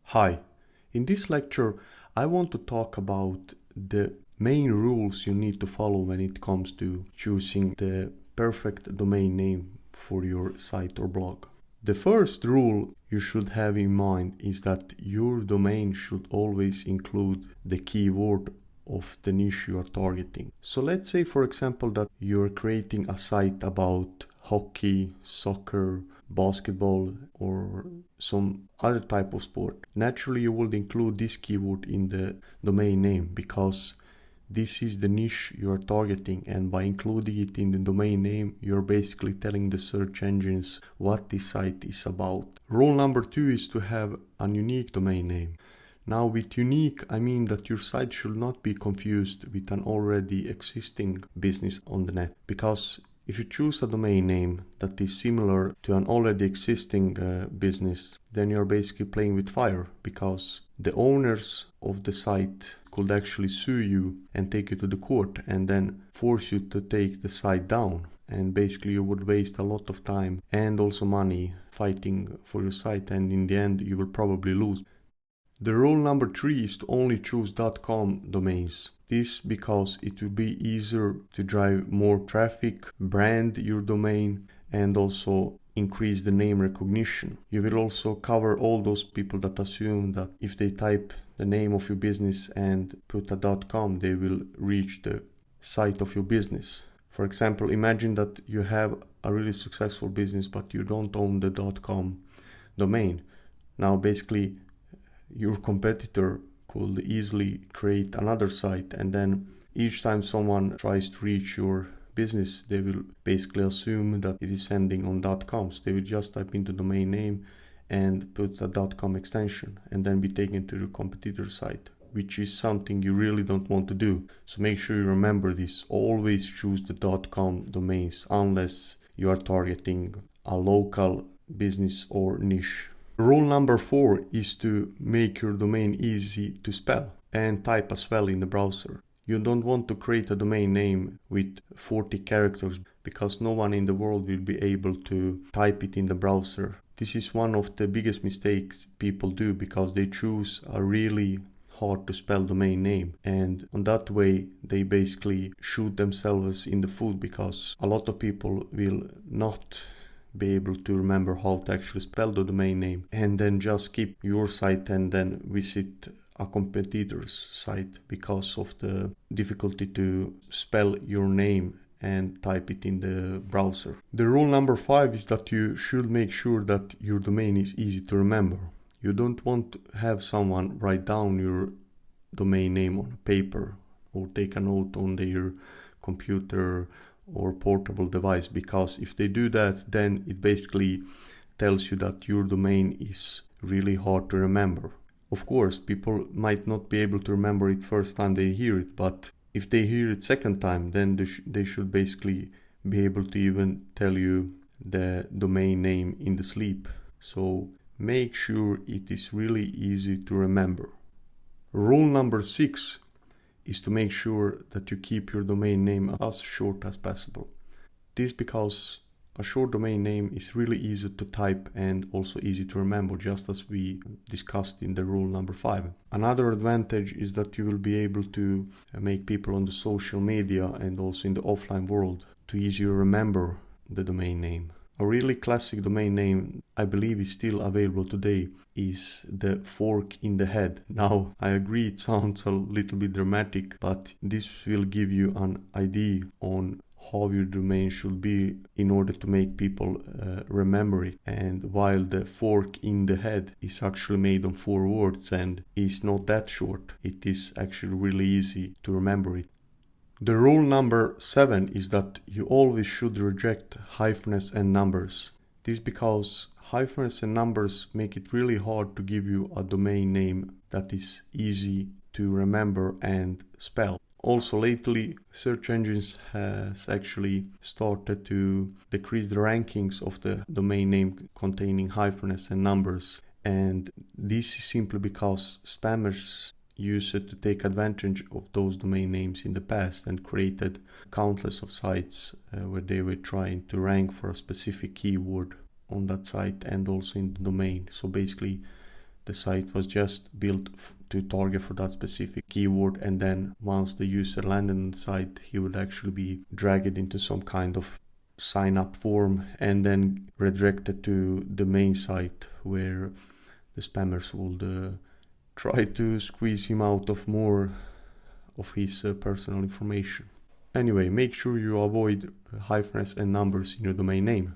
Hi, in this lecture I want to talk about the main rules you need to follow when it comes to choosing the perfect domain name for your site or blog. The first rule you should have in mind is that your domain should always include the keyword of the niche you are targeting. So let's say, for example, that you're creating a site about hockey, soccer, basketball, or some other type of sport. Naturally, you would include this keyword in the domain name because this is the niche you are targeting, and by including it in the domain name, you're basically telling the search engines what this site is about. Rule number 2 is to have a unique domain name. Now, with unique, I mean that your site should not be confused with an already existing business on the net, because if you choose a domain name that is similar to an already existing business, then you're basically playing with fire, because the owners of the site could actually sue you and take you to the court and then force you to take the site down. And basically you would waste a lot of time and also money fighting for your site, and in the end you will probably lose. The rule number 3 is to only choose .com domains. This because it will be easier to drive more traffic, brand your domain, and also increase the name recognition. You will also cover all those people that assume that if they type the name of your business and put a .com, they will reach the site of your business. For example, imagine that you have a really successful business but you don't own the .com domain. Now basically your competitor could easily create another site, and then each time someone tries to reach your business, they will basically assume that it is ending on .com. So they will just type in the domain name and put a .com extension and then be taken to your competitor's site, which is something you really don't want to do. So make sure you remember this. Always choose the .com domains unless you are targeting a local business or niche. Rule number 4 is to make your domain easy to spell and type as well in the browser. You don't want to create a domain name with 40 characters because no one in the world will be able to type it in the browser. This is one of the biggest mistakes people do because they choose a really hard to spell domain name, and on that way they basically shoot themselves in the foot because a lot of people will not be able to remember how to actually spell the domain name and then just skip your site and then visit a competitor's site because of the difficulty to spell your name and type it in the browser. The rule number 5 is that you should make sure that your domain is easy to remember. You don't want to have someone write down your domain name on a paper or take a note on their computer or portable device, because if they do that, then it basically tells you that your domain is really hard to remember. Of course, people might not be able to remember it first time they hear it, but if they hear it second time, then they should basically be able to even tell you the domain name in the sleep. So make sure it is really easy to remember. Rule number 6 is to make sure that you keep your domain name as short as possible. This because a short domain name is really easy to type and also easy to remember, just as we discussed in the rule number 5. Another advantage is that you will be able to make people on the social media and also in the offline world to easier remember the domain name. A really classic domain name, I believe is still available today, is the fork in the head. Now, I agree it sounds a little bit dramatic, but this will give you an idea on how your domain should be in order to make people remember it. And while the fork in the head is actually made on 4 words and is not that short, it is actually really easy to remember it. The rule number 7 is that you always should reject hyphens and numbers. This because hyphens and numbers make it really hard to give you a domain name that is easy to remember and spell. Also lately, search engines has actually started to decrease the rankings of the domain name containing hyphens and numbers, and this is simply because spammers used to take advantage of those domain names in the past and created countless of sites where they were trying to rank for a specific keyword on that site and also in the domain. So basically the site was just built to target for that specific keyword, and then once the user landed on the site, he would actually be dragged into some kind of sign up form and then redirected to the main site where the spammers would try to squeeze him out of more of his personal information. Anyway, make sure you avoid hyphens and numbers in your domain name.